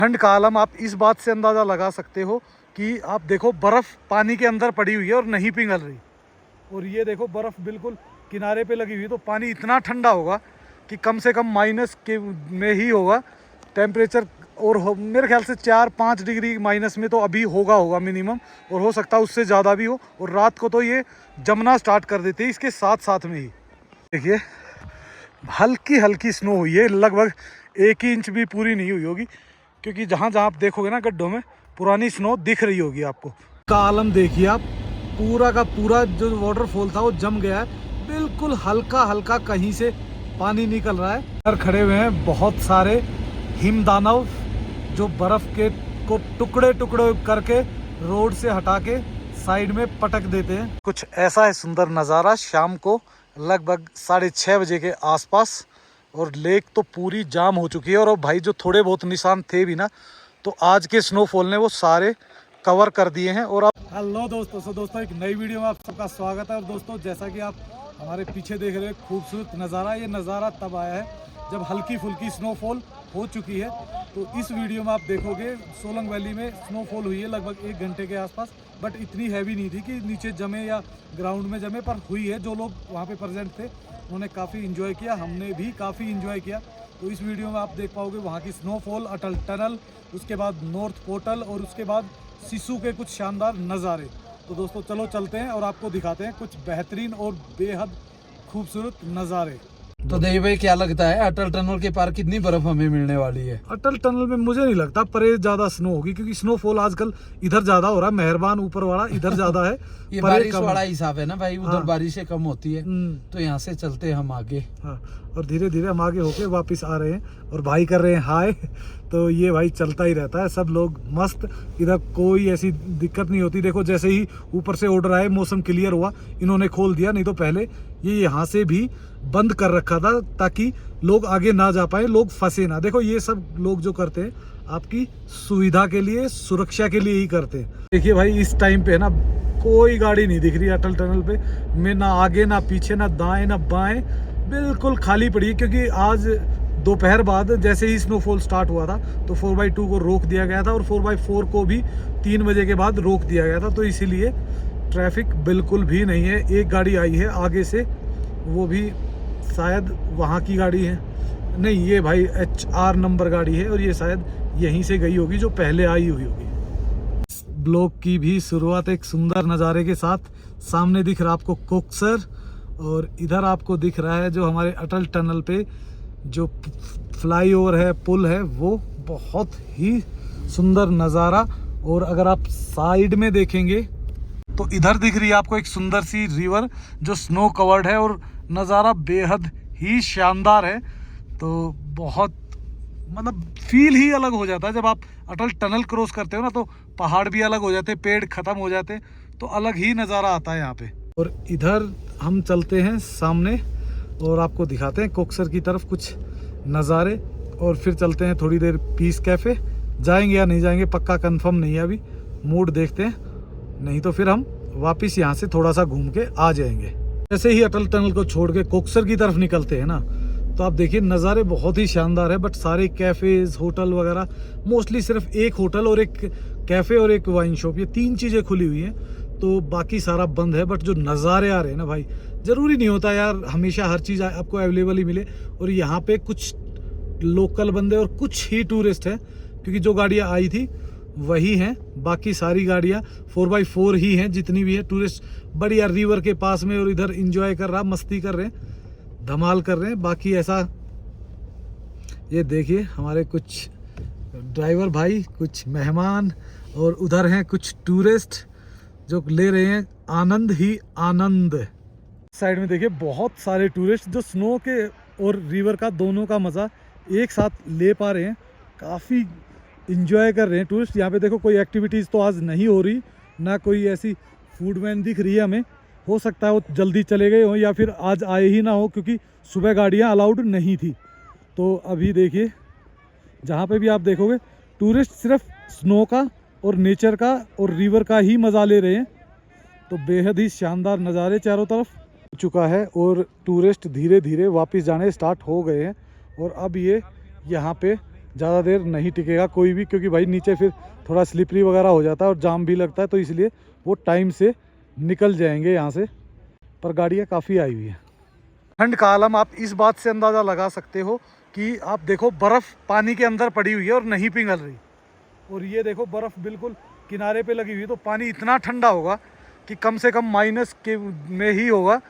ठंड का आलम आप इस बात से अंदाज़ा लगा सकते हो कि आप देखो बर्फ़ पानी के अंदर पड़ी हुई है और नहीं पिघल रही, और ये देखो बर्फ़ बिल्कुल किनारे पे लगी हुई है। तो पानी इतना ठंडा होगा कि कम से कम माइनस के में ही होगा टेम्परेचर, और मेरे ख्याल से 4-5 डिग्री माइनस में तो अभी होगा मिनिमम, और हो सकता है उससे ज़्यादा भी हो। और रात को तो ये जमना स्टार्ट कर देते हैं इसके साथ साथ में ही। देखिए हल्की हल्की स्नो हुई है, लगभग 1 इंच भी पूरी नहीं हुई होगी, क्योंकि जहाँ जहाँ आप देखोगे ना गड्ढों में पुरानी स्नो दिख रही होगी आपको। का आलम देखिए आप, पूरा का पूरा जो वाटरफॉल था वो जम गया है, बिल्कुल हल्का हल्का कहीं से पानी निकल रहा है। इधर खड़े हुए हैं बहुत सारे हिमदानव जो बर्फ के को टुकड़े टुकड़े करके रोड से हटा के साइड में पटक देते हैं। कुछ ऐसा है सुंदर नज़ारा शाम को लगभग 6:30 बजे के आसपास, और लेक तो पूरी जाम हो चुकी है। और भाई जो थोड़े बहुत निशान थे भी ना, तो आज के स्नोफॉल ने वो सारे कवर कर दिए हैं। और आप हेलो दोस्तों, एक नई वीडियो में आप सबका स्वागत है। और दोस्तों जैसा कि आप हमारे पीछे देख रहे हैं खूबसूरत नज़ारा, ये नज़ारा तब आया है जब हल्की फुल्की स्नोफॉल हो चुकी है। तो इस वीडियो में आप देखोगे सोलंग वैली में स्नोफॉल हुई है लगभग 1 घंटे के आसपास, बट इतनी हैवी नहीं थी कि नीचे जमे या ग्राउंड में जमे, पर हुई है। जो लोग वहाँ पे प्रेजेंट थे उन्होंने काफ़ी इन्जॉय किया, हमने भी काफ़ी इन्जॉय किया। तो इस वीडियो में आप देख पाओगे वहाँ की स्नोफॉल, अटल टनल, उसके बाद नॉर्थ पोर्टल और उसके बाद सिसु के कुछ शानदार नज़ारे। तो दोस्तों चलो चलते हैं और आपको दिखाते हैं कुछ बेहतरीन और बेहद खूबसूरत नज़ारे। तो देव भाई क्या लगता है अटल टनल के पार कितनी बर्फ हमें मिलने वाली है? अटल टनल में मुझे नहीं लगता परे ज्यादा स्नो होगी, क्योंकि स्नोफॉल आजकल इधर ज्यादा हो रहा है, मेहरबान ऊपर वाला इधर ज्यादा है। ये बारिश वाला हिसाब है ना भाई, उधर हाँ। बारिशें कम होती है, तो यहाँ से चलते हैं हम आगे। हाँ, और धीरे धीरे हम आगे होके वापस आ रहे हैं और भाई कर रहे हैं हाय। तो ये भाई चलता ही रहता है, सब लोग मस्त, इधर कोई ऐसी दिक्कत नहीं होती। देखो जैसे ही ऊपर से ऑर्डर आए, मौसम क्लियर हुआ, इन्होंने खोल दिया, नहीं तो पहले ये यहाँ से भी बंद कर रखा था ताकि लोग आगे ना जा पाए, लोग फंसे ना। देखो ये सब लोग जो करते हैं आपकी सुविधा के लिए, सुरक्षा के लिए ही करते हैं। देखिए भाई इस टाइम पे ना कोई गाड़ी नहीं दिख रही अटल टनल पे में, ना आगे ना पीछे, ना दाएं ना बाएं, बिल्कुल खाली पड़ी है। क्योंकि आज दोपहर बाद जैसे ही स्नोफॉल स्टार्ट हुआ था तो 4x2 को रोक दिया गया था, और 4x4 को भी 3 बजे के बाद रोक दिया गया था। तो इसीलिए ट्रैफिक बिल्कुल भी नहीं है। एक गाड़ी आई है आगे से, वो भी शायद वहाँ की गाड़ी है, नहीं ये भाई HR नंबर गाड़ी है, और ये शायद यहीं से गई होगी जो पहले आई हुई होगी। ब्लॉग की भी शुरुआत एक सुंदर नज़ारे के साथ। सामने दिख रहा आपको कोक्सर, और इधर आपको दिख रहा है जो हमारे अटल टनल पे जो फ्लाईओवर है, पुल है, वो बहुत ही सुंदर नज़ारा। और अगर आप साइड में देखेंगे तो इधर दिख रही है आपको एक सुंदर सी रिवर जो स्नो कवर्ड है, और नज़ारा बेहद ही शानदार है। तो बहुत मतलब फील ही अलग हो जाता है जब आप अटल टनल क्रॉस करते हो ना, तो पहाड़ भी अलग हो जाते हैं, पेड़ खत्म हो जाते हैं, तो अलग ही नज़ारा आता है यहाँ पे। और इधर हम चलते हैं सामने और आपको दिखाते हैं कोक्सर की तरफ कुछ नज़ारे, और फिर चलते हैं थोड़ी देर पीस कैफ़े। जाएंगे या नहीं जाएंगे पक्का कंफर्म नहीं है, अभी मूड देखते हैं, नहीं तो फिर हम वापस यहाँ से थोड़ा सा घूम के आ जाएंगे। जैसे ही अटल टनल को छोड़ के कोक्सर की तरफ निकलते हैं ना, तो आप देखिए नज़ारे बहुत ही शानदार है। बट सारे कैफ़ेज़, होटल वगैरह, मोस्टली सिर्फ एक होटल और एक कैफ़े और एक वाइन शॉप, ये 3 चीज़ें खुली हुई हैं, तो बाकी सारा बंद है। बट जो नज़ारे आ रहे हैं ना भाई, ज़रूरी नहीं होता यार हमेशा हर चीज़ आपको अवेलेबल ही मिले। और यहाँ पे कुछ लोकल बंदे और कुछ ही टूरिस्ट हैं, क्योंकि जो गाड़ियाँ आई थी वही हैं, बाकी सारी गाड़ियाँ 4x4 ही हैं जितनी भी है। टूरिस्ट बढ़िया रिवर के पास में और इधर एंजॉय कर रहा, मस्ती कर रहे हैं, धमाल कर रहे हैं। बाकी ऐसा ये देखिए हमारे कुछ ड्राइवर भाई, कुछ मेहमान, और उधर हैं कुछ टूरिस्ट जो ले रहे हैं आनंद ही आनंद। साइड में देखिए बहुत सारे टूरिस्ट जो स्नो के और रिवर का दोनों का मज़ा एक साथ ले पा रहे हैं, काफ़ी इंजॉय कर रहे हैं टूरिस्ट। यहाँ पे देखो कोई एक्टिविटीज़ तो आज नहीं हो रही, ना कोई ऐसी फूड वैन दिख रही है हमें। हो सकता है वो जल्दी चले गए हों या फिर आज आए ही ना हो, क्योंकि सुबह गाड़ियाँ अलाउड नहीं थी। तो अभी देखिए जहाँ पे भी आप देखोगे टूरिस्ट सिर्फ स्नो का और नेचर का और रिवर का ही मज़ा ले रहे हैं। तो बेहद ही शानदार नज़ारे चारों तरफ हो चुका है, और टूरिस्ट धीरे धीरे वापस जाने स्टार्ट हो गए हैं। और अब ये यहाँ पे ज़्यादा देर नहीं टिकेगा कोई भी, क्योंकि भाई नीचे फिर थोड़ा स्लिपरी वगैरह हो जाता है और जाम भी लगता है, तो इसलिए वो टाइम से निकल जाएंगे यहाँ से। पर गाड़ियाँ काफ़ी आई हुई है। ठंड का आलम आप इस बात से अंदाज़ा लगा सकते हो कि आप देखो बर्फ़ पानी के अंदर पड़ी हुई है और नहीं पिघल रही, और ये देखो बर्फ़ बिल्कुल किनारे पे लगी हुई है, तो पानी इतना ठंडा होगा कि कम से कम माइनस के में ही होगा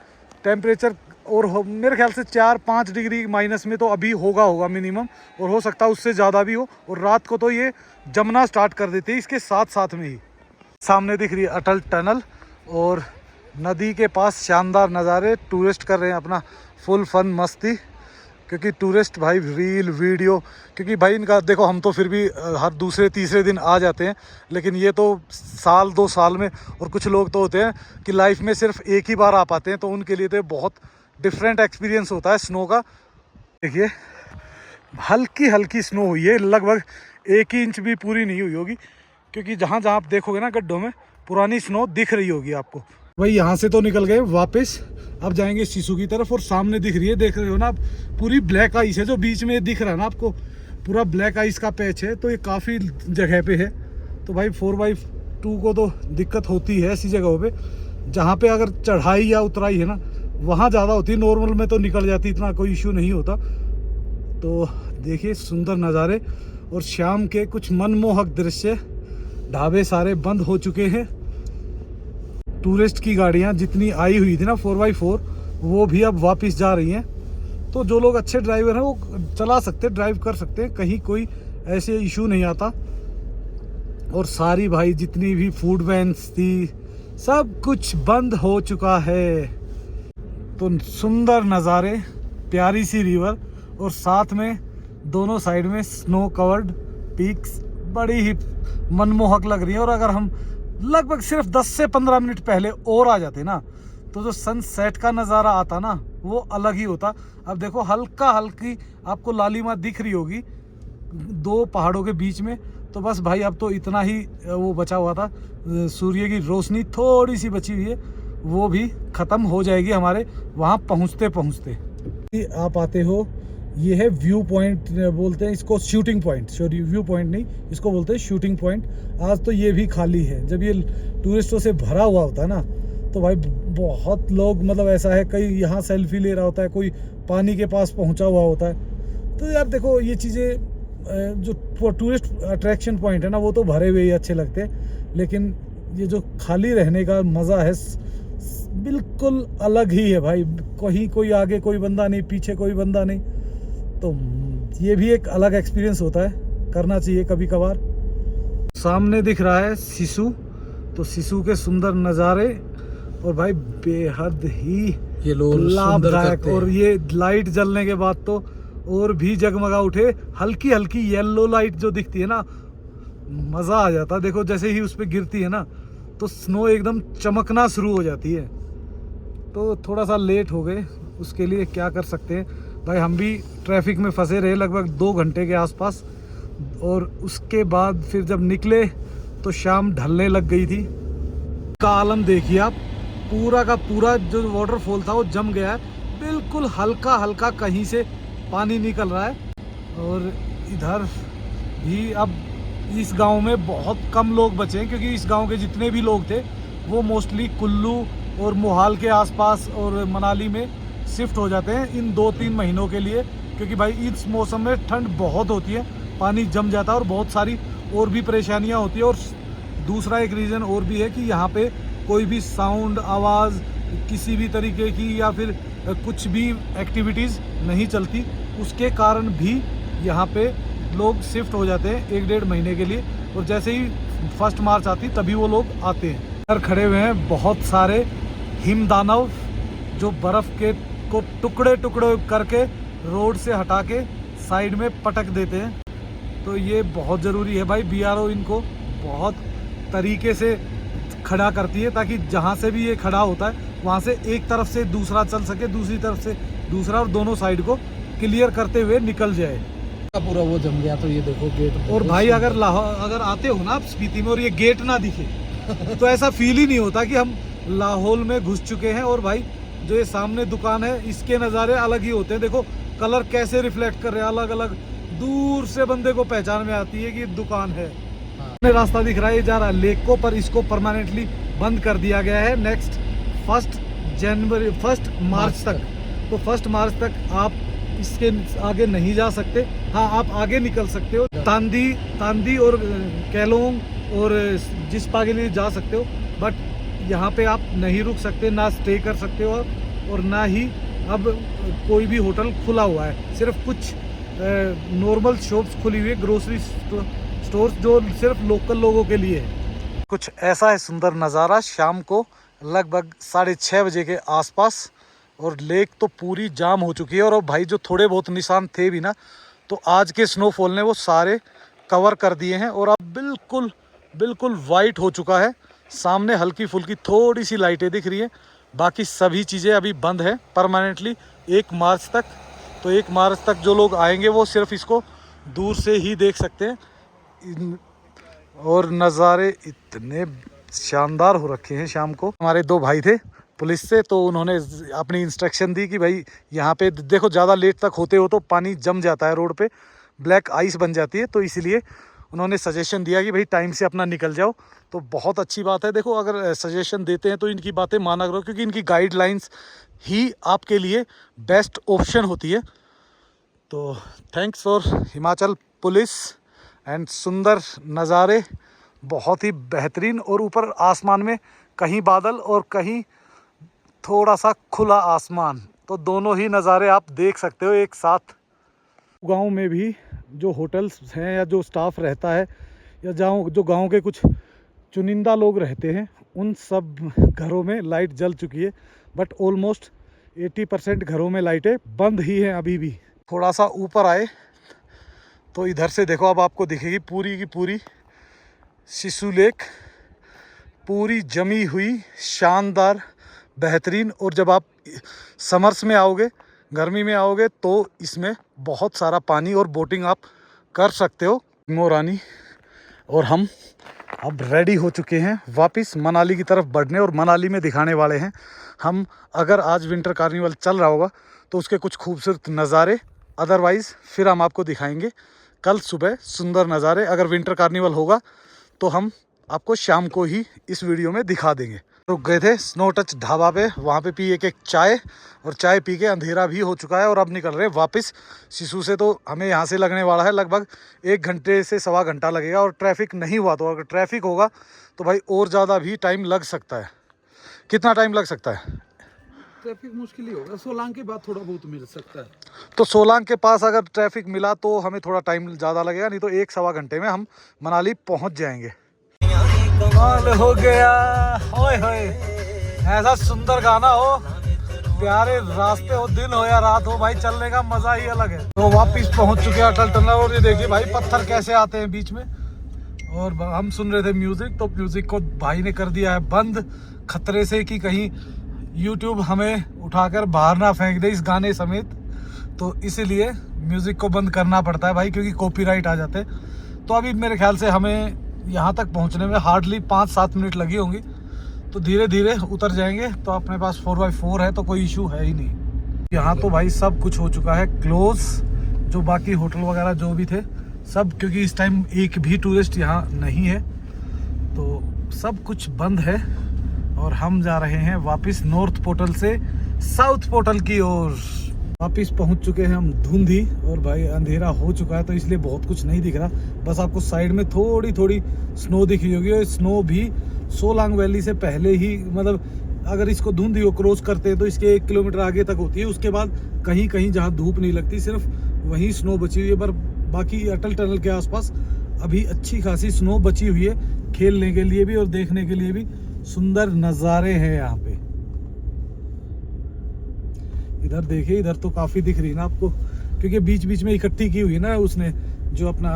टेम्परेचर, और मेरे ख्याल से 4-5 डिग्री माइनस में तो अभी होगा मिनिमम, और हो सकता है उससे ज़्यादा भी हो। और रात को तो ये जमना स्टार्ट कर देती है इसके साथ साथ में ही। सामने दिख रही है अटल टनल और नदी के पास शानदार नज़ारे। टूरिस्ट कर रहे हैं अपना फुल फन मस्ती, क्योंकि टूरिस्ट भाई रील वीडियो, क्योंकि भाई इनका देखो हम तो फिर भी हर दूसरे तीसरे दिन आ जाते हैं, लेकिन ये तो साल 2 साल में, और कुछ लोग तो होते हैं कि लाइफ में सिर्फ एक ही बार आ पाते हैं, तो उनके लिए तो बहुत डिफरेंट एक्सपीरियंस होता है स्नो का। देखिए हल्की हल्की स्नो हुई है, लगभग 1 इंच भी पूरी नहीं हुई होगी, क्योंकि जहाँ जहाँ आप देखोगे ना गड्ढों में पुरानी स्नो दिख रही होगी आपको। भाई यहाँ से तो निकल गए वापस, अब जाएंगे सिसु की तरफ, और सामने दिख रही है, देख रहे हो ना आप, पूरी ब्लैक आइस है। जो बीच में दिख रहा है ना आपको, पूरा ब्लैक आइस का पैच है, तो ये काफ़ी जगह पे है। तो भाई 4x2 को तो दिक्कत होती है ऐसी जगहों पे, जहाँ पे अगर चढ़ाई या उतराई है ना, वहाँ ज़्यादा होती है। नॉर्मल में तो निकल जाती, इतना कोई इशू नहीं होता। तो देखिए सुंदर नज़ारे और शाम के कुछ मनमोहक दृश्य। ढाबे सारे बंद हो चुके हैं। टूरिस्ट की गाड़ियाँ जितनी आई हुई थी ना 4x4, वो भी अब वापस जा रही हैं। तो जो लोग अच्छे ड्राइवर हैं वो चला सकते, ड्राइव कर सकते हैं, कहीं कोई ऐसे इशू नहीं आता। और सारी भाई जितनी भी फूड वैन्स थी सब कुछ बंद हो चुका है। तो सुंदर नज़ारे, प्यारी सी रिवर, और साथ में दोनों साइड में स्नो कवर्ड पीक्स बड़ी ही मनमोहक लग रही है। और अगर हम लगभग सिर्फ 10 से 15 मिनट पहले और आ जाते ना, तो जो सनसेट का नज़ारा आता ना वो अलग ही होता। अब देखो हल्का हल्की आपको लालिमा दिख रही होगी 2 पहाड़ों के बीच में। तो बस भाई अब तो इतना ही वो बचा हुआ था, सूर्य की रोशनी थोड़ी सी बची हुई है, वो भी ख़त्म हो जाएगी हमारे वहाँ पहुँचते पहुँचते। आप आते हो, ये है व्यू पॉइंट बोलते हैं इसको, shooting point, sorry view point नहीं, इसको बोलते हैं शूटिंग पॉइंट। आज तो ये भी खाली है। जब ये टूरिस्टों से भरा हुआ होता है ना, तो भाई बहुत लोग, मतलब ऐसा है कई यहाँ सेल्फी ले रहा होता है, कोई पानी के पास पहुँचा हुआ होता है। तो यार देखो ये चीज़ें जो टूरिस्ट अट्रैक्शन पॉइंट है ना, वो तो भरे हुए ही अच्छे लगते हैं, लेकिन ये जो खाली रहने का मज़ा है बिल्कुल अलग ही है भाई। कहीं कोई आगे कोई बंदा नहीं, पीछे कोई बंदा नहीं, तो ये भी एक अलग एक्सपीरियंस होता है, करना चाहिए कभी कभार। सामने दिख रहा है सिसु, तो सिसु के सुंदर नज़ारे और भाई बेहद ही ये लोग लाभदायक। और ये लाइट जलने के बाद तो और भी जगमगा उठे। हल्की हल्की येलो लाइट जो दिखती है ना, मज़ा आ जाता है। देखो जैसे ही उस पर गिरती है ना, तो स्नो एकदम चमकना शुरू हो जाती है। तो थोड़ा सा लेट हो गए, उसके लिए क्या कर सकते हैं भाई। हम भी ट्रैफिक में फंसे रहे लगभग 2 घंटे के आसपास, और उसके बाद फिर जब निकले तो शाम ढलने लग गई थी। का आलम देखिए आप, पूरा का पूरा जो वाटरफॉल था वो जम गया है, बिल्कुल हल्का हल्का कहीं से पानी निकल रहा है। और इधर भी अब इस गांव में बहुत कम लोग बचे हैं, क्योंकि इस गांव के जितने भी लोग थे वो मोस्टली कुल्लू और मोहाल के आसपास और मनाली में शिफ्ट हो जाते हैं इन 2-3 महीनों के लिए, क्योंकि भाई इस मौसम में ठंड बहुत होती है, पानी जम जाता है और बहुत सारी और भी परेशानियां होती है। और दूसरा एक रीज़न और भी है कि यहाँ पे कोई भी साउंड, आवाज़ किसी भी तरीके की या फिर कुछ भी एक्टिविटीज़ नहीं चलती, उसके कारण भी यहाँ पे लोग शिफ्ट हो जाते हैं 1-1.5 महीने के लिए। और जैसे ही 1 मार्च आती तभी वो लोग आते हैं। इधर खड़े हुए हैं बहुत सारे हिमदानव, जो बर्फ़ के को टुकड़े टुकड़े करके रोड से हटा के साइड में पटक देते हैं। तो ये बहुत ज़रूरी है भाई, BRO इनको बहुत तरीके से खड़ा करती है, ताकि जहाँ से भी ये खड़ा होता है वहाँ से एक तरफ से दूसरा चल सके, दूसरी तरफ से दूसरा, और दोनों साइड को क्लियर करते हुए निकल जाए। पूरा वो जम गया। तो ये देखो गेट। और भाई अगर आते हो ना आप स्पीति में और ये गेट ना दिखे तो ऐसा फील ही नहीं होता कि हम लाहौल में घुस चुके हैं। और भाई जो ये सामने दुकान है, इसके नज़ारे अलग ही होते हैं। देखो कलर कैसे रिफ्लेक्ट कर रहे हैं, अलग अलग दूर से बंदे को पहचान में आती है कि दुकान है। रास्ता दिख रहा है, ये जा रहा है लेक को, पर इसको परमानेंटली बंद कर दिया गया है नेक्स्ट 1 मार्च तक। तो 1 मार्च तक आप इसके आगे नहीं जा सकते। हाँ, आप आगे निकल सकते हो, तांदी और केलोंग और जिस्पा के लिए जा सकते हो, बट यहाँ पे आप नहीं रुक सकते, ना स्टे कर सकते हो और ना ही अब कोई भी होटल खुला हुआ है। सिर्फ कुछ नॉर्मल शॉप्स खुली हुई है, ग्रोसरी स्टोर्स, जो सिर्फ लोकल लोगों के लिए है। कुछ ऐसा है सुंदर नज़ारा शाम को लगभग 6:30 बजे के आसपास, और लेक तो पूरी जाम हो चुकी है। और अब भाई जो थोड़े बहुत निशान थे भी ना, तो आज के स्नोफॉल ने वो सारे कवर कर दिए हैं और अब बिल्कुल वाइट हो चुका है। सामने हल्की फुल्की थोड़ी सी लाइटें दिख रही हैं, बाकी सभी चीज़ें अभी बंद है परमानेंटली 1 मार्च तक। तो 1 मार्च तक जो लोग आएंगे वो सिर्फ इसको दूर से ही देख सकते हैं। और नज़ारे इतने शानदार हो रखे हैं। शाम को हमारे 2 भाई थे पुलिस से, तो उन्होंने अपनी इंस्ट्रक्शन दी कि भाई यहाँ पे देखो ज़्यादा लेट तक होते हो तो पानी जम जाता है रोड पे, ब्लैक आइस बन जाती है। तो इसलिए उन्होंने सजेशन दिया कि भाई टाइम से अपना निकल जाओ। तो बहुत अच्छी बात है। देखो, अगर सजेशन देते हैं तो इनकी बातें माना करो, क्योंकि इनकी गाइडलाइंस ही आपके लिए बेस्ट ऑप्शन होती है। तो thanks for Himachal police and सुंदर नज़ारे, बहुत ही बेहतरीन। और ऊपर आसमान में कहीं बादल और कहीं थोड़ा सा खुला आसमान, तो दोनों ही नज़ारे आप देख सकते हो एक साथ। गांव में भी जो होटल्स हैं या जो स्टाफ रहता है या जो गांव के कुछ चुनिंदा लोग रहते हैं, उन सब घरों में लाइट जल चुकी है, बट ऑलमोस्ट 80% घरों में लाइटें बंद ही हैं अभी भी। थोड़ा सा ऊपर आए तो इधर से देखो, अब आपको दिखेगी पूरी की पूरी सिसु लेक, पूरी जमी हुई, शानदार, बेहतरीन। और जब आप समर्स में आओगे, गर्मी में आओगे, तो इसमें बहुत सारा पानी और बोटिंग आप कर सकते हो। मोरानी और हम अब रेडी हो चुके हैं वापस मनाली की तरफ बढ़ने, और मनाली में दिखाने वाले हैं हम। अगर आज विंटर कार्निवल चल रहा होगा तो उसके कुछ खूबसूरत नज़ारे, अदरवाइज़ फिर हम आपको दिखाएंगे कल सुबह सुंदर नज़ारे। अगर विंटर कार्निवल होगा तो हम आपको शाम को ही इस वीडियो में दिखा देंगे। रुक गए थे स्नो टच ढाबा पे, वहाँ पे पिए एक चाय, और चाय पी के अंधेरा भी हो चुका है और अब निकल रहे हैं वापस सिसु से। तो हमें यहाँ से लगने वाला है लगभग 1 घंटे से सवा घंटा लगेगा, और ट्रैफिक नहीं हुआ तो, अगर ट्रैफिक होगा तो भाई और ज़्यादा भी टाइम लग सकता है। कितना टाइम लग सकता है? ट्रैफिक मुश्किल ही होगा, सोलांग के बाद थोड़ा बहुत मिल सकता है। तो सोलांग के पास अगर ट्रैफिक मिला तो हमें थोड़ा टाइम ज़्यादा लगेगा, नहीं तो 1 सवा घंटे में हम मनाली पहुँच जाएंगे। कमाल हो गया, ओए होए, ऐसा सुंदर गाना हो, प्यारे रास्ते हो, दिन हो या रात हो, भाई चलने का मजा ही अलग है। तो वापस पहुंच चुके हैं अटल टनल, और ये देखिए भाई पत्थर कैसे आते हैं बीच में। और हम सुन रहे थे म्यूजिक, तो म्यूजिक को भाई ने कर दिया है बंद, खतरे से कि कहीं यूट्यूब हमें उठाकर बाहर ना फेंक दे इस गाने समेत। तो इसीलिए म्यूजिक को बंद करना पड़ता है भाई, क्योंकि कॉपीराइट आ जाते। तो अभी मेरे ख्याल से हमें यहाँ तक पहुँचने में हार्डली 5-7 मिनट लगी होंगी, तो धीरे धीरे उतर जाएंगे। तो अपने पास 4x4 है, तो कोई इशू है ही नहीं। यहाँ तो भाई सब कुछ हो चुका है क्लोज, जो बाकी होटल वगैरह जो भी थे सब, क्योंकि इस टाइम एक भी टूरिस्ट यहाँ नहीं है, तो सब कुछ बंद है। और हम जा रहे हैं वापस नॉर्थ पोर्टल से साउथ पोर्टल की ओर। वापस पहुंच चुके हैं हम धुंधी, और भाई अंधेरा हो चुका है, तो इसलिए बहुत कुछ नहीं दिख रहा। बस आपको साइड में थोड़ी थोड़ी स्नो दिख रही होगी, और स्नो भी सोलांग वैली से पहले ही, मतलब अगर इसको धुंधी को क्रॉस करते हैं तो इसके 1 किलोमीटर आगे तक होती है। उसके बाद कहीं कहीं जहाँ धूप नहीं लगती, सिर्फ वहीं स्नो बची हुई है। पर बाकी अटल टनल के आसपास अभी अच्छी खासी स्नो बची हुई है, खेलने के लिए भी और देखने के लिए भी सुंदर नज़ारे हैं यहाँ पे। इधर देखिए, इधर तो काफ़ी दिख रही है ना आपको, क्योंकि बीच बीच में इकट्ठी की हुई है ना उसने, जो अपना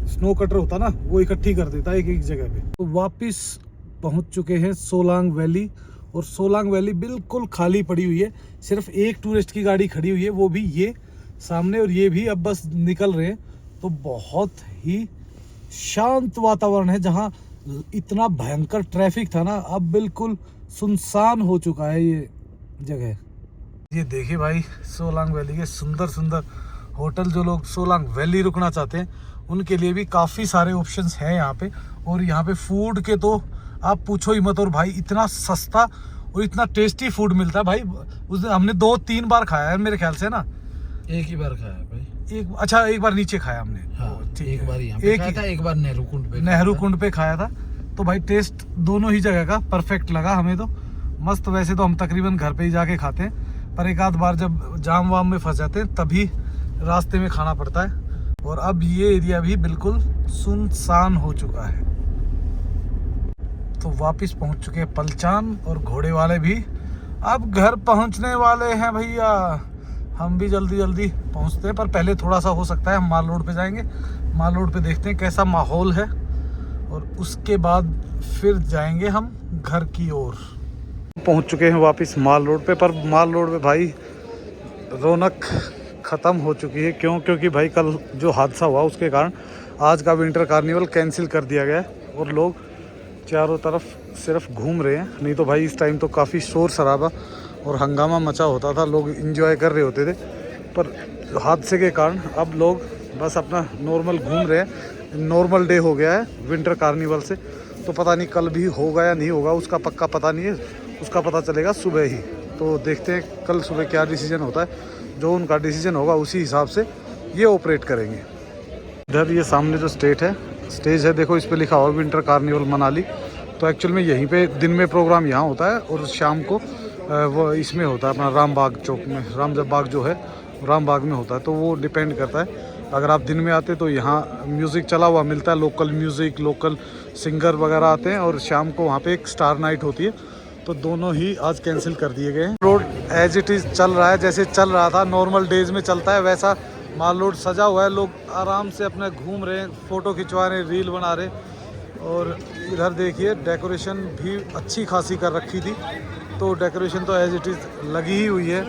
स्नो कटर होता ना, वो इकट्ठी कर देता है एक जगह पे। तो वापस पहुंच चुके हैं सोलांग वैली, और सोलांग वैली बिल्कुल खाली पड़ी हुई है। सिर्फ एक टूरिस्ट की गाड़ी खड़ी हुई है, वो भी ये सामने, और ये भी अब बस निकल रहे हैं। तो बहुत ही शांत वातावरण है, जहाँ इतना भयंकर ट्रैफिक था ना, अब बिल्कुल सुनसान हो चुका है ये जगह। ये देखिए भाई सोलांग वैली के सुंदर सुंदर होटल जो लोग सोलांग वैली रुकना चाहते हैं उनके लिए भी काफ़ी सारे ऑप्शंस हैं यहाँ पे। और यहाँ पे फूड के तो आप पूछो ही मत। और भाई इतना सस्ता और इतना टेस्टी फूड मिलता है भाई। उस दिन हमने 2-3 बार खाया है मेरे ख्याल से ना। एक ही बार खाया भाई। एक बार नीचे खाया हमने। हाँ, ठीक एक है। बार यहाँ पे खाया था, एक बार नेहरू कुंड पे खाया था। तो भाई टेस्ट दोनों ही जगह का परफेक्ट लगा हमें तो मस्त। वैसे तो हम तकरीबन घर पे ही जाके खाते हैं, पर एक आध बार जब जाम वाम में फंस जाते हैं तभी रास्ते में खाना पड़ता है। और अब ये एरिया भी बिल्कुल सुनसान हो चुका है। तो वापस पहुंच चुके हैं पलचान और घोड़े वाले भी अब घर पहुंचने वाले हैं भैया। हम भी जल्दी जल्दी पहुंचते हैं, पर पहले थोड़ा सा हो सकता है हम माल रोड पे जाएंगे। माल रोड पे देखते हैं कैसा माहौल है और उसके बाद फिर जाएंगे हम घर की ओर। पहुंच चुके हैं वापस माल रोड पे, पर माल रोड पे भाई रौनक ख़त्म हो चुकी है। क्योंकि भाई कल जो हादसा हुआ उसके कारण आज का विंटर कार्निवल कैंसिल कर दिया गया है और लोग चारों तरफ सिर्फ घूम रहे हैं। नहीं तो भाई इस टाइम तो काफ़ी शोर शराबा और हंगामा मचा होता था, लोग एंजॉय कर रहे होते थे। पर हादसे के कारण अब लोग बस अपना नॉर्मल घूम रहे हैं। नॉर्मल डे हो गया है विंटर कार्निवल से, तो पता नहीं कल भी होगा या नहीं होगा उसका पक्का पता नहीं है। उसका पता चलेगा सुबह ही। तो देखते हैं कल सुबह क्या डिसीजन होता है। जो उनका डिसीजन होगा उसी हिसाब से ये ऑपरेट करेंगे। इधर ये सामने जो स्टेज है देखो, इस पर लिखा हुआ विंटर कार्निवल मनाली। तो एक्चुअल में यहीं पे दिन में प्रोग्राम यहाँ होता है और शाम को वो इसमें होता है अपना राम बाग चौक में, राम बाग जो है राम बाग में होता है। तो वो डिपेंड करता है। अगर आप दिन में आते तो यहाँ म्यूज़िक चला हुआ मिलता है, लोकल म्यूज़िक, लोकल सिंगर वगैरह आते हैं। और शाम को वहाँ पे एक स्टार नाइट होती है। तो दोनों ही आज कैंसिल कर दिए गए हैं। रोड एज इट इज़ चल रहा है, जैसे चल रहा था नॉर्मल डेज में चलता है वैसा माल रोड सजा हुआ है। लोग आराम से अपने घूम रहे हैं, फ़ोटो खिंचवा रहे हैं, रील बना रहे हैं। और इधर देखिए डेकोरेशन भी अच्छी खासी कर रखी थी। तो डेकोरेशन तो एज इट इज़ लगी ही हुई है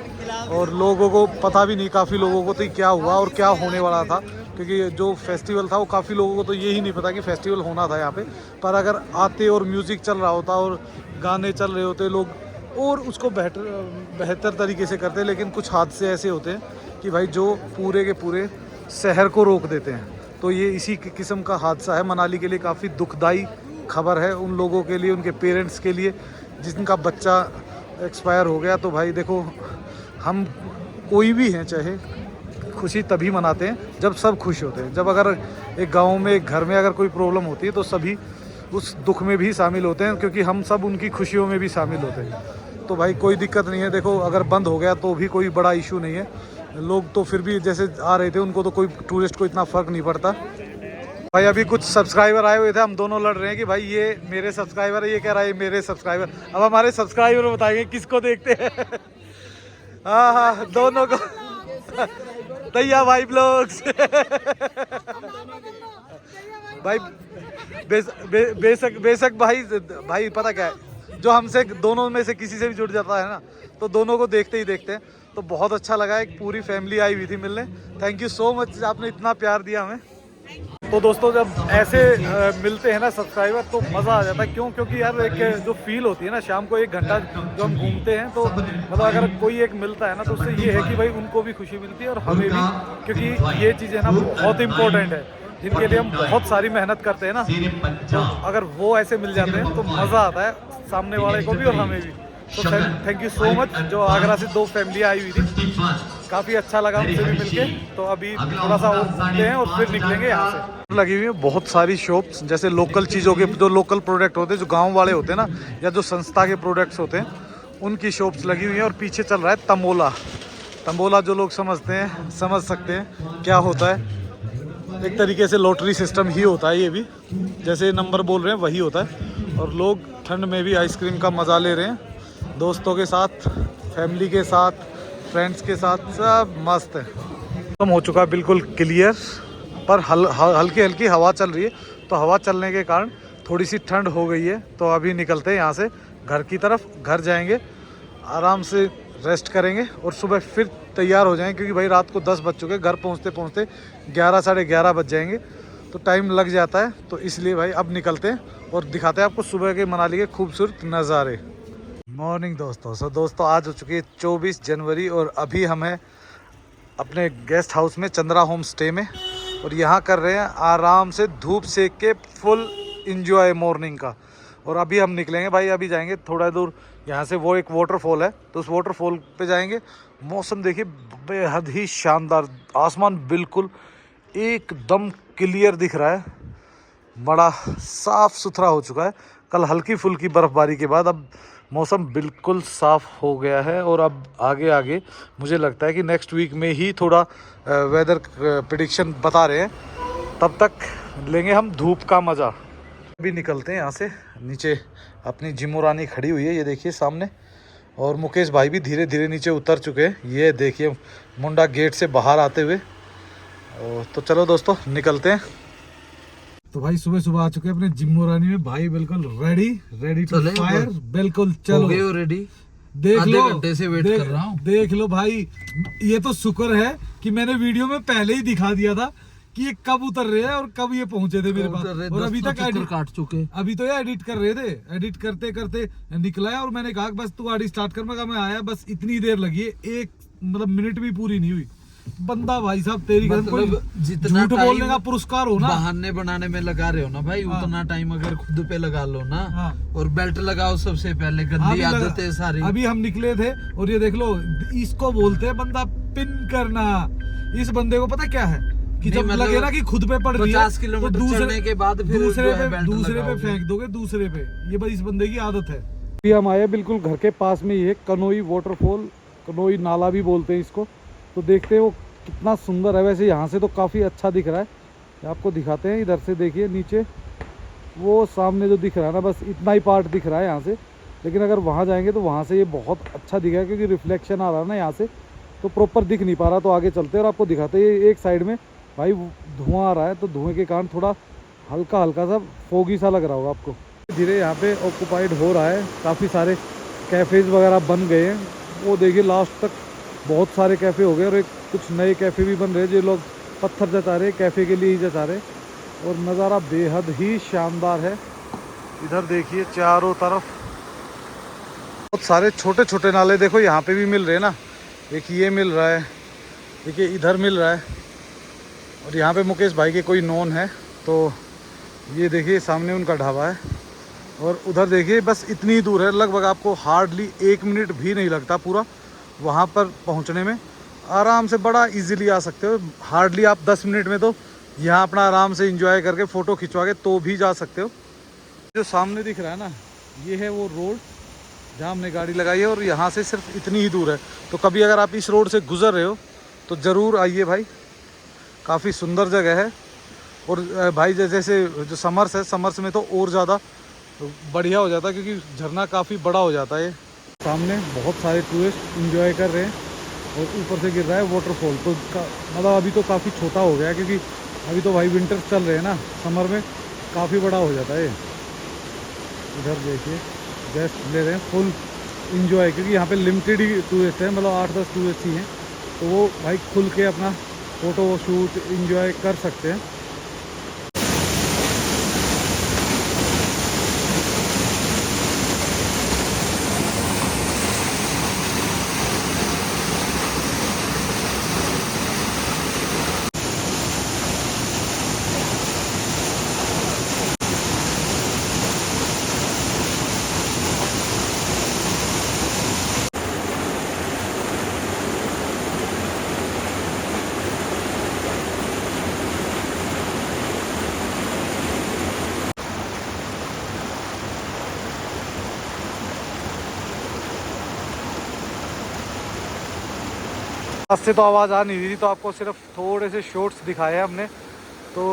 और लोगों को पता भी नहीं, काफ़ी लोगों को तो क्या हुआ और क्या होने वाला था। क्योंकि जो फेस्टिवल था वो काफ़ी लोगों को तो यही नहीं पता कि फेस्टिवल होना था यहाँ पे। पर अगर आते और म्यूज़िक चल रहा होता और गाने चल रहे होते लोग और उसको बेहतर तरीके से करते। लेकिन कुछ हादसे ऐसे होते हैं कि भाई जो पूरे के पूरे शहर को रोक देते हैं। तो ये इसी किस्म का हादसा है। मनाली के लिए काफ़ी दुखदाई खबर है उन लोगों के लिए, उनके पेरेंट्स के लिए जिनका बच्चा एक्सपायर हो गया। तो भाई देखो, हम कोई भी हैं चाहे, खुशी तभी मनाते हैं जब सब खुश होते हैं। जब अगर एक गांव में, एक घर में अगर कोई प्रॉब्लम होती है तो सभी उस दुख में भी शामिल होते हैं, क्योंकि हम सब उनकी खुशियों में भी शामिल होते हैं। तो भाई कोई दिक्कत नहीं है। देखो अगर बंद हो गया तो भी कोई बड़ा इशू नहीं है। लोग तो फिर भी जैसे आ रहे थे, उनको तो कोई टूरिस्ट को इतना फ़र्क नहीं पड़ता। भाई अभी कुछ सब्सक्राइबर आए हुए थे, हम दोनों लड़ रहे हैं कि भाई ये मेरे सब्सक्राइबर है, ये कह रहा है मेरे सब्सक्राइबर। अब हमारे सब्सक्राइबर बताएंगे किसको देखते हैं। हाँ, दोनों को। दैया भाई ब्लॉग्स। भाई बेशक भाई पता क्या है, जो हमसे दोनों में से किसी से भी जुड़ जाता है ना, तो दोनों को देखते ही देखते हैं। तो बहुत अच्छा लगा, एक पूरी फैमिली आई हुई थी मिलने। थैंक यू सो मच, आपने इतना प्यार दिया हमें। तो दोस्तों जब ऐसे मिलते हैं ना सब्सक्राइबर तो मज़ा आ जाता है। क्योंकि यार एक जो फील होती है ना, शाम को 1 घंटा जो हम घूमते हैं तो मतलब अगर कोई एक मिलता है ना तो उससे ये है कि भाई उनको भी खुशी मिलती है और हमें भी। क्योंकि ये चीज़ें ना बहुत इंपॉर्टेंट है, जिनके लिए हम बहुत सारी मेहनत करते हैं ना। तो अगर वो ऐसे मिल जाते हैं तो मज़ा आता है सामने वाले को भी और हमें भी। तो थैंक यू सो मच। जो आगरा से 2 फैमिली आई हुई थी, काफ़ी अच्छा लगा उनसे भी मिलके। तो अभी थोड़ा सा और घूमते हैं और फिर निकलेंगे यहाँ से। लगी हुई है बहुत सारी शॉप्स, जैसे लोकल चीज़ों के, जो लोकल प्रोडक्ट होते हैं, जो गांव वाले होते हैं ना, या जो संस्था के प्रोडक्ट्स होते हैं, उनकी शॉप्स लगी हुई हैं। और पीछे चल रहा है तंबोला। जो लोग समझते हैं समझ सकते हैं क्या होता है। एक तरीके से लॉटरी सिस्टम ही होता है ये भी, जैसे नंबर बोल रहे हैं वही होता है। और लोग ठंड में भी आइसक्रीम का मज़ा ले रहे हैं, दोस्तों के साथ, फैमिली के साथ, फ्रेंड्स के साथ, सब मस्त है। कम हो चुका बिल्कुल क्लियर, पर हल्की हल्की हवा चल रही है। तो हवा चलने के कारण थोड़ी सी ठंड हो गई है। तो अभी निकलते हैं यहाँ से घर की तरफ। घर जाएंगे, आराम से रेस्ट करेंगे और सुबह फिर तैयार हो जाएंगे, क्योंकि भाई रात को 10 बज चुके हैं। घर पहुँचते पहुँचते 11 साढ़े 11 बज जाएंगे, तो टाइम लग जाता है। तो इसलिए भाई अब निकलते हैं और दिखाते हैं आपको सुबह के मनाली के खूबसूरत नज़ारे। मॉर्निंग दोस्तों। दोस्तों आज हो चुकी है 24 जनवरी और अभी हम हैं अपने गेस्ट हाउस में, चंद्रा होम स्टे में, और यहाँ कर रहे हैं आराम से धूप सेक के फुल इंजॉय मॉर्निंग का। और अभी हम निकलेंगे भाई, अभी जाएंगे थोड़ा दूर यहाँ से, वो एक वाटरफॉल है तो उस वाटरफॉल पे जाएंगे। मौसम देखिए बेहद ही शानदार, आसमान बिल्कुल एकदम क्लियर दिख रहा है, बड़ा साफ़ सुथरा हो चुका है। कल हल्की फुल्की बर्फ़बारी के बाद अब मौसम बिल्कुल साफ़ हो गया है। और अब आगे आगे मुझे लगता है कि नेक्स्ट वीक में ही थोड़ा वेदर प्रेडिक्शन बता रहे हैं, तब तक लेंगे हम धूप का मज़ा। अभी निकलते हैं यहाँ से। नीचे अपनी जिमो रानी खड़ी हुई है, ये देखिए सामने, और मुकेश भाई भी धीरे धीरे नीचे उतर चुके हैं, ये देखिए मुंडा गेट से बाहर आते हुए। तो चलो दोस्तों निकलते हैं। तो भाई सुबह सुबह आ चुके हैं अपने जिम्मो रानी में, भाई बिल्कुल रेडी टू फायर, बिल्कुल चलो रेडी। देख लो, घंटे से वेट कर रहा हूँ। देख लो भाई, ये तो शुक्र है कि मैंने वीडियो में पहले ही दिखा दिया था कि ये कब उतर रहे हैं और कब ये पहुंचे थे मेरे पास, और अभी तक एडिट काट चुके। अभी तो ये एडिट कर रहे थे, एडिट करते करते निकला है। और मैंने कहा बस तू गाड़ी स्टार्ट कर, मैं आया, बस इतनी देर लगी है, एक मतलब मिनट भी पूरी नहीं हुई। बंदा भाई साहब तेरी मतलब जितना झूठ बोलने का पुरस्कार हो ना, बहाने बनाने में लगा रहे हो ना भाई, उतना टाइम अगर खुद पे लगा लो ना, और बेल्ट लगाओ सबसे पहले, गंदी आदतें सारी। अभी हम निकले थे और ये देख लो, इसको बोलते हैं बंदा पिन करना। इस बंदे को पता क्या है कि जब मतलब लगे ना कि खुद पे पड़ रही है 50 किलोमीटर तो चलने के बाद फिर दूसरे पे फेंक दोगे, दूसरे पे। ये बस इस बंदे की आदत है। अभी हम आए बिल्कुल घर के पास में, ये कनोई वाटरफॉल, कनोई नाला भी बोलते हैं इसको। तो देखते हैं वो कितना सुंदर है। वैसे यहाँ से तो काफ़ी अच्छा दिख रहा है, आपको दिखाते हैं। इधर से देखिए नीचे वो सामने जो दिख रहा है ना, बस इतना ही पार्ट दिख रहा है यहाँ से। लेकिन अगर वहाँ जाएंगे तो वहाँ से ये बहुत अच्छा दिखेगा, क्योंकि रिफ्लेक्शन आ रहा है ना यहाँ से, तो प्रॉपर दिख नहीं पा रहा। तो आगे चलते हैं और आपको दिखाते हैं। एक साइड में भाई धुआं आ रहा है, तो धुएँ के कारण थोड़ा हल्का हल्का सा फोगी सा लग रहा होगा आपको। धीरे यहाँ पे ऑक्यूपाइड हो रहा है, काफ़ी सारे कैफ़ेज़ वगैरह बन गए हैं। वो देखिए लास्ट तक बहुत सारे कैफ़े हो गए, और एक कुछ नए कैफ़े भी बन रहे हैं, जो लोग पत्थर जचा रहे कैफ़े के लिए ही जचा रहे। और नज़ारा बेहद ही शानदार है। इधर देखिए चारों तरफ बहुत सारे छोटे छोटे नाले, देखो यहाँ पे भी मिल रहे हैं ना, एक ये मिल रहा है, देखिए इधर मिल रहा है, और यहाँ पे मुकेश भाई के कोई नॉन है, तो ये देखिए सामने उनका ढाबा है। और उधर देखिए बस इतनी ही दूर है, लगभग आपको हार्डली 1 मिनट भी नहीं लगता पूरा वहाँ पर पहुँचने में। आराम से बड़ा इजीली आ सकते हो, हार्डली आप 10 मिनट में तो यहाँ अपना आराम से एंजॉय करके फ़ोटो खिंचवा के तो भी जा सकते हो। जो सामने दिख रहा है ना, ये है वो रोड जहाँ हमने गाड़ी लगाई है, और यहाँ से सिर्फ इतनी ही दूर है। तो कभी अगर आप इस रोड से गुज़र रहे हो तो ज़रूर आइए भाई, काफ़ी सुंदर जगह है। और भाई जैसे जो समर्स है, समर्स में तो और ज़्यादा बढ़िया हो जाता है, क्योंकि झरना काफ़ी बड़ा हो जाता है। सामने बहुत सारे टूरिस्ट इंजॉय कर रहे हैं, और ऊपर से गिर रहा है वाटरफॉल। तो मतलब अभी तो काफ़ी छोटा हो गया, क्योंकि अभी तो भाई विंटर चल रहे हैं ना, समर में काफ़ी बड़ा हो जाता है। इधर देखिए गेस्ट ले रहे हैं फुल इंजॉय, क्योंकि यहाँ पे लिमिटेड ही टूरिस्ट हैं, मतलब 8-10 टूरिस्ट ही हैं, तो वो भाई खुल के अपना फ़ोटो शूट इंजॉय कर सकते हैं। रास्ते तो आवाज़ आ नहीं रही थी, तो आपको सिर्फ थोड़े से शॉर्ट्स दिखाए हैं हमने। तो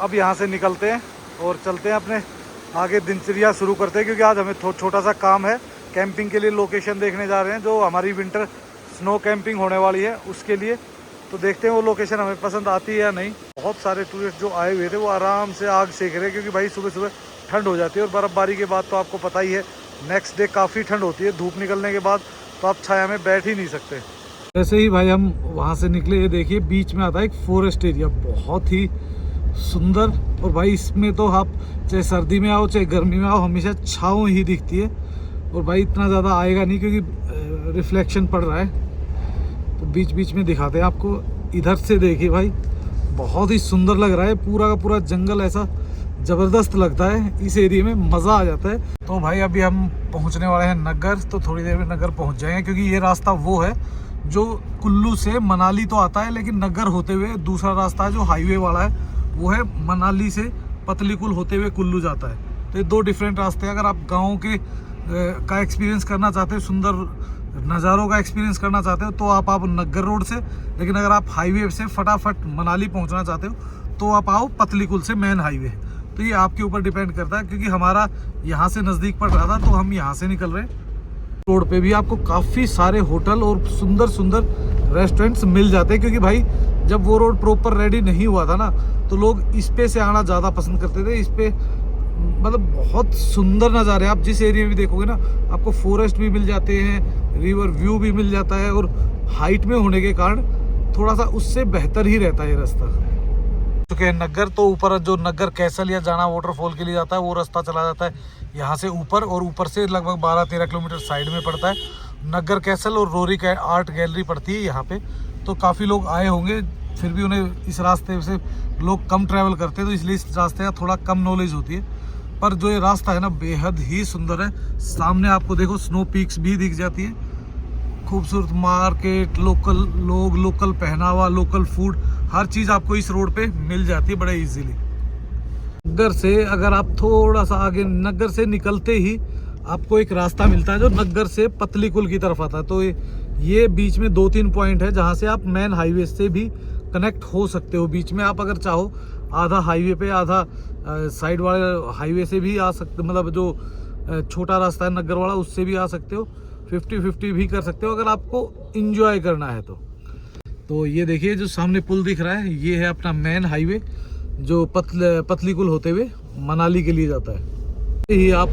अब यहाँ से निकलते हैं और चलते हैं अपने आगे दिनचर्या शुरू करते हैं, क्योंकि आज हमें छोटा सा काम है। कैंपिंग के लिए लोकेशन देखने जा रहे हैं, जो हमारी विंटर स्नो कैंपिंग होने वाली है उसके लिए। तो देखते हैं वो लोकेशन हमें पसंद आती है या नहीं। बहुत सारे टूरिस्ट जो आए हुए थे वो आराम से आग सेक रहे हैं, क्योंकि भाई सुबह सुबह ठंड हो जाती है, और बर्फ़बारी के बाद तो आपको पता ही है नेक्स्ट डे काफ़ी ठंड होती है। धूप निकलने के बाद तो आप छाया में बैठ ही नहीं सकते। वैसे ही भाई हम वहाँ से निकले, ये देखिए बीच में आता है एक फॉरेस्ट एरिया, बहुत ही सुंदर। और भाई इसमें तो आप चाहे सर्दी में आओ चाहे गर्मी में आओ, हमेशा छाँव ही दिखती है। और भाई इतना ज़्यादा आएगा नहीं, क्योंकि रिफ्लेक्शन पड़ रहा है। तो बीच बीच में दिखाते हैं आपको। इधर से देखिए भाई, बहुत ही सुंदर लग रहा है, पूरा का पूरा जंगल ऐसा ज़बरदस्त लगता है, इस एरिया में मज़ा आ जाता है। तो भाई अभी हम पहुंचने वाले हैं नग्गर, तो थोड़ी देर में नग्गर पहुंच जाएंगे, क्योंकि ये रास्ता वो है जो कुल्लू से मनाली तो आता है, लेकिन नग्गर होते हुए दूसरा रास्ता है जो हाईवे वाला है, वो है मनाली से पतलीकुल होते हुए कुल्लू जाता है। तो ये दो डिफरेंट रास्ते हैं। अगर आप गाँव के का एक्सपीरियंस करना चाहते हो, सुंदर नज़ारों का एक्सपीरियंस करना चाहते हो, तो आप नग्गर रोड से। लेकिन अगर आप हाईवे से फटाफट मनाली पहुंचना चाहते हो तो आप आओ पतलीकुल से, मेन हाईवे। तो ये आपके ऊपर डिपेंड करता है, क्योंकि हमारा यहाँ से नज़दीक पड़ रहा था तो हम यहाँ से निकल रहे हैं। रोड पे भी आपको काफ़ी सारे होटल और सुंदर सुंदर रेस्टोरेंट्स मिल जाते हैं, क्योंकि भाई जब वो रोड प्रॉपर रेडी नहीं हुआ था ना, तो लोग इस पे से आना ज़्यादा पसंद करते थे। इस पे मतलब बहुत सुंदर नज़ारे, आप जिस एरिया में भी देखोगे ना, आपको फॉरेस्ट भी मिल जाते हैं, रिवर व्यू भी मिल जाता है, और हाइट में होने के कारण थोड़ा सा उससे बेहतर ही रहता है ये रास्ता। चुके हैं नग्गर, तो ऊपर जो नग्गर कैसल या जाना वाटरफॉल के लिए जाता है, वो रास्ता चला जाता है यहाँ से ऊपर, और ऊपर से लगभग 12-13 किलोमीटर साइड में पड़ता है नग्गर कैसल, और रोरी आर्ट गैलरी पड़ती है यहाँ पे। तो काफ़ी लोग आए होंगे, फिर भी उन्हें इस रास्ते से लोग कम ट्रैवल करते हैं, तो इसलिए इस रास्ते का थोड़ा कम नॉलेज होती है। पर जो ये रास्ता है ना, बेहद ही सुंदर है। सामने आपको देखो स्नो पीक्स भी दिख जाती है, खूबसूरत मार्केट, लोकल लोग, लोकल पहनावा, लोकल फूड, हर चीज़ आपको इस रोड पे मिल जाती है बड़े इजीली। नग्गर से अगर आप थोड़ा सा आगे, नग्गर से निकलते ही आपको एक रास्ता मिलता है जो नग्गर से पतलीकुल की तरफ आता है। तो ये बीच में 2-3 पॉइंट है जहाँ से आप मेन हाईवे से भी कनेक्ट हो सकते हो। बीच में आप अगर चाहो आधा हाईवे पे, आधा साइड वाले हाईवे से भी आ सकते, मतलब जो छोटा रास्ता है नग्गर वाला, उससे भी आ सकते हो। 50-50 भी कर सकते हो अगर आपको इंजॉय करना है तो ये देखिए जो सामने पुल दिख रहा है, ये है अपना मेन हाईवे जो पतलीकुल होते हुए मनाली के लिए जाता है। ये आप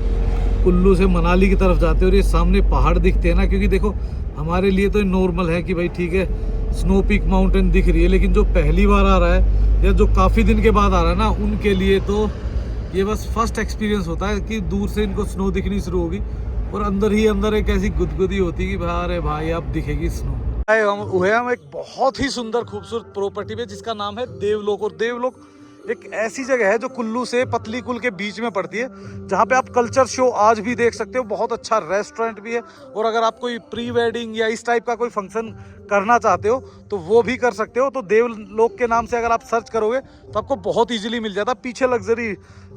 कुल्लू से मनाली की तरफ जाते हो, और ये सामने पहाड़ दिखते हैं ना, क्योंकि देखो हमारे लिए तो नॉर्मल है कि भाई ठीक है स्नो पीक माउंटेन दिख रही है, लेकिन जो पहली बार आ रहा है या जो काफ़ी दिन के बाद आ रहा है ना, उनके लिए तो ये बस फर्स्ट एक्सपीरियंस होता है कि दूर से इनको स्नो दिखनी शुरू होगी, और अंदर ही अंदर एक ऐसी गुदगुदी होती है कि अरे भाई अब दिखेगी स्नो। हम एक बहुत ही सुंदर खूबसूरत प्रॉपर्टी पे, जिसका नाम है देवलोक। और देवलोक एक ऐसी जगह है जो कुल्लू से पतलीकुल के बीच में पड़ती है, जहाँ पे आप कल्चर शो आज भी देख सकते हो। बहुत अच्छा रेस्टोरेंट भी है, और अगर आप कोई प्री वेडिंग या इस टाइप का कोई फंक्शन करना चाहते हो तो वो भी कर सकते हो। तो देवलोक के नाम से अगर आप सर्च करोगे तो आपको बहुत ईजिली मिल जाता है। पीछे लग्जरी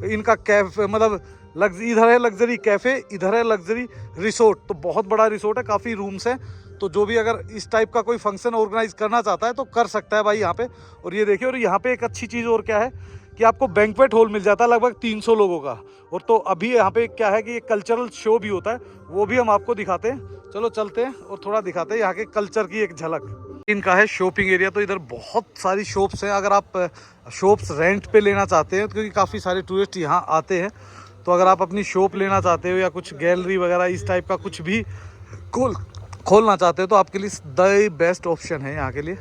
इनका कैफे, मतलब इधर है लग्जरी कैफे, इधर है लग्जरी रिसोर्ट। तो बहुत बड़ा रिसोर्ट है, काफ़ी रूम्स हैं। तो जो भी अगर इस टाइप का कोई फंक्शन ऑर्गेनाइज करना चाहता है तो कर सकता है भाई यहाँ पे। और ये देखिए, और यहाँ पे एक अच्छी चीज़ और क्या है कि आपको बैंक्वेट हॉल मिल जाता है लगभग 300 लोगों का। और तो अभी यहाँ पे क्या है कि एक कल्चरल शो भी होता है, वो भी हम आपको दिखाते हैं। चलो चलते हैं और थोड़ा दिखाते हैं यहाँ के कल्चर की एक झलक। इनका है शॉपिंग एरिया, तो इधर बहुत सारी शॉप्स हैं। अगर आप शॉप्स रेंट पे लेना चाहते हैं, क्योंकि काफ़ी सारे टूरिस्ट यहाँ आते हैं, तो अगर आप अपनी शॉप लेना चाहते हो या कुछ गैलरी वगैरह इस टाइप का कुछ भी खोलना चाहते हो, तो आपके लिए द बेस्ट ऑप्शन है यहाँ के लिए।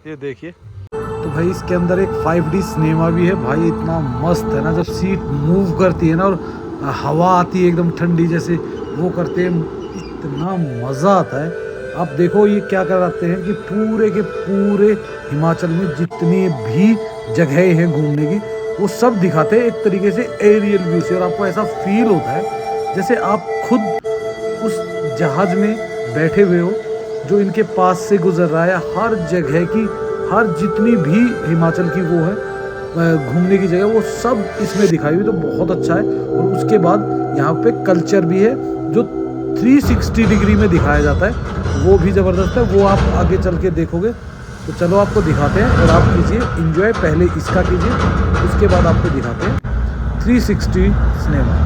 ये देखिए, तो भाई इसके अंदर एक 5D सिनेमा भी है भाई। इतना मस्त है ना, जब सीट मूव करती है ना और हवा आती है एकदम ठंडी जैसे वो करते हैं, इतना मज़ा आता है। आप देखो ये क्या कराते हैं कि पूरे के पूरे हिमाचल में जितनी भी जगह हैं घूमने की, वो सब दिखाते हैं एक तरीके से एरियल व्यू से। और आपको ऐसा फील होता है जैसे आप खुद उस जहाज में बैठे हुए हो जो इनके पास से गुजर रहा है। हर जगह की, हर जितनी भी हिमाचल की वो है घूमने की जगह, वो सब इसमें दिखाई हुई, तो बहुत अच्छा है। और उसके बाद यहाँ पे कल्चर भी है जो 360 डिग्री में दिखाया जाता है, वो भी ज़बरदस्त है। वो आप आगे चल के देखोगे। तो चलो आपको दिखाते हैं और आप कीजिए इंजॉय। पहले इसका कीजिए, उसके बाद आपको दिखाते हैं 360 सिनेमा।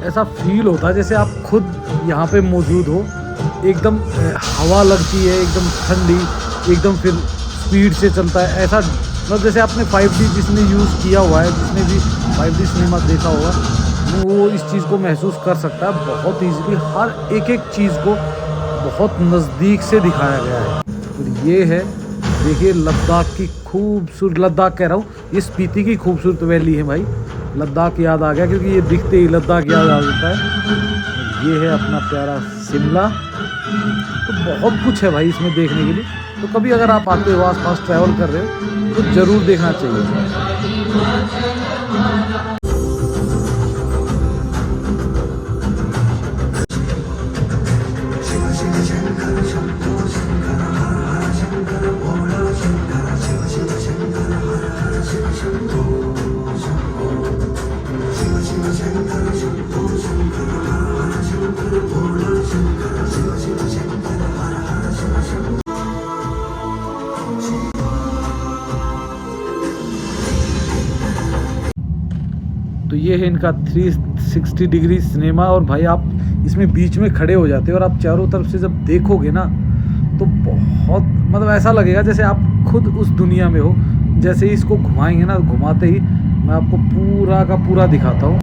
ऐसा फील होता है जैसे आप खुद यहाँ पे मौजूद हो। एकदम हवा लगती है, एकदम ठंडी, एकदम फिर स्पीड से चलता है। ऐसा मतलब जैसे आपने 5D जिसने यूज़ किया हुआ है, जिसने भी 5D सिनेमा देखा होगा, वो इस चीज़ को महसूस कर सकता है बहुत ईजीली। हर एक चीज़ को बहुत नज़दीक से दिखाया गया है। और ये है देखिए लद्दाख की खूबसूरत, लद्दाख कह रहा हूँ, ये स्पीति की खूबसूरत वैली है भाई। लद्दाख याद आ गया क्योंकि ये दिखते ही लद्दाख याद आ जाता है। ये है अपना प्यारा शिमला। तो बहुत कुछ है भाई इसमें देखने के लिए। तो कभी अगर आप आते हो, आसपास ट्रैवल कर रहे हो, तो ज़रूर देखना चाहिए। तो ये है इनका 360 डिग्री सिनेमा। और भाई आप इसमें बीच में खड़े हो जाते हो और आप चारों तरफ से जब देखोगे ना, तो बहुत मतलब ऐसा लगेगा जैसे आप खुद उस दुनिया में हो। जैसे ही इसको घुमाएंगे ना, घुमाते ही मैं आपको पूरा का पूरा दिखाता हूँ।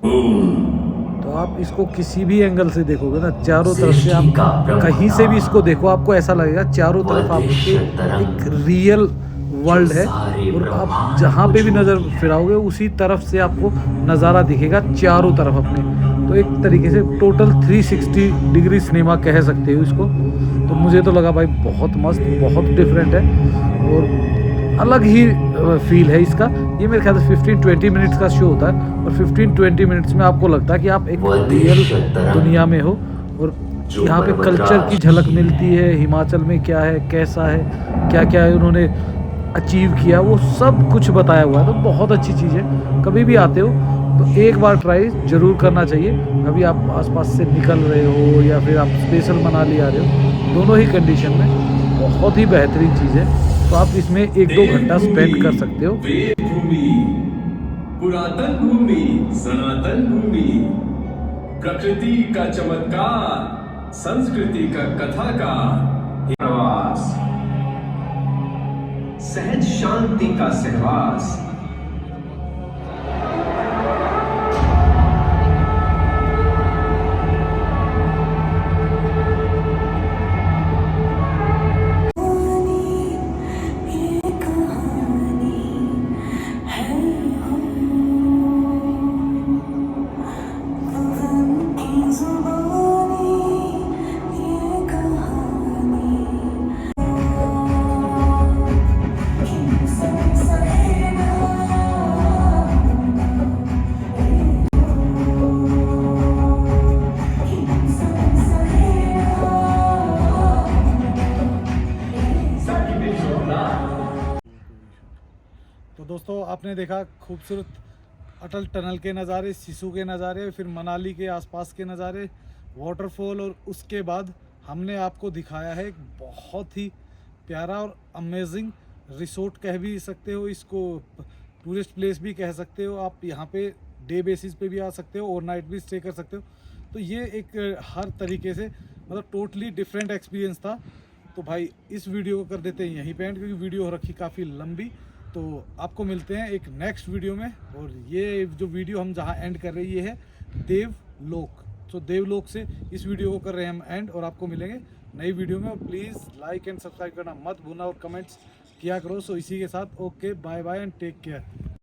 तो आप इसको किसी भी एंगल से देखोगे ना, चारों तरफ से आप कहीं से भी इसको देखो, आपको ऐसा लगेगा चारों तरफ आपके एक रियल वर्ल्ड है। और आप जहाँ पे भी नज़र फिराओगे उसी तरफ से आपको नज़ारा दिखेगा चारों तरफ अपने। तो एक तरीके से टोटल 360 डिग्री सिनेमा कह सकते हो इसको। तो मुझे तो लगा भाई बहुत मस्त, बहुत डिफरेंट है और अलग ही फील है इसका। ये मेरे ख्याल से 15-20 मिनट्स का शो होता है और 15-20 मिनट्स में आपको लगता है कि आप एक रियल दुनिया में हो। और यहाँ पे कल्चर की झलक मिलती है, हिमाचल में क्या है, कैसा है, क्या क्या है उन्होंने अचीव किया, वो सब कुछ बताया हुआ है। तो बहुत अच्छी चीज़ है। कभी भी आते हो तो एक बार ट्राई ज़रूर करना चाहिए। अभी आप आसपास से निकल रहे हो या फिर आप स्पेशल मनाली आ रहे हो, दोनों ही कंडीशन में बहुत ही बेहतरीन चीज़ है। तो आप इसमें 1-2 घंटा स्पेंड कर सकते हो। पुरातन भूमि, सनातन भूमि, प्रकृति का चमत्कार, संस्कृति का कथाकार, प्रवास, सहज शांति का सहवास। तो दोस्तों आपने देखा खूबसूरत अटल टनल के नज़ारे, सिसु के नज़ारे, फिर मनाली के आसपास के नज़ारे, वाटरफॉल, और उसके बाद हमने आपको दिखाया है एक बहुत ही प्यारा और अमेजिंग रिसोर्ट कह भी सकते हो इसको, टूरिस्ट प्लेस भी कह सकते हो। आप यहाँ पे डे बेसिस पे भी आ सकते हो, ओवरनाइट भी स्टे कर सकते हो। तो ये एक हर तरीके से मतलब टोटली डिफरेंट एक्सपीरियंस था। तो भाई इस वीडियो को कर देते हैं यहीं पे एंड, क्योंकि वीडियो हो रखी काफ़ी लंबी। तो आपको मिलते हैं एक नेक्स्ट वीडियो में। और ये जो वीडियो हम जहाँ एंड कर रहे हैं ये है देवलोक। तो देवलोक से इस वीडियो को कर रहे हैं हम एंड, और आपको मिलेंगे नई वीडियो में। प्लीज़ लाइक एंड सब्सक्राइब करना मत भूलना और कमेंट्स किया करो। सो इसी के साथ okay, bye bye and take care.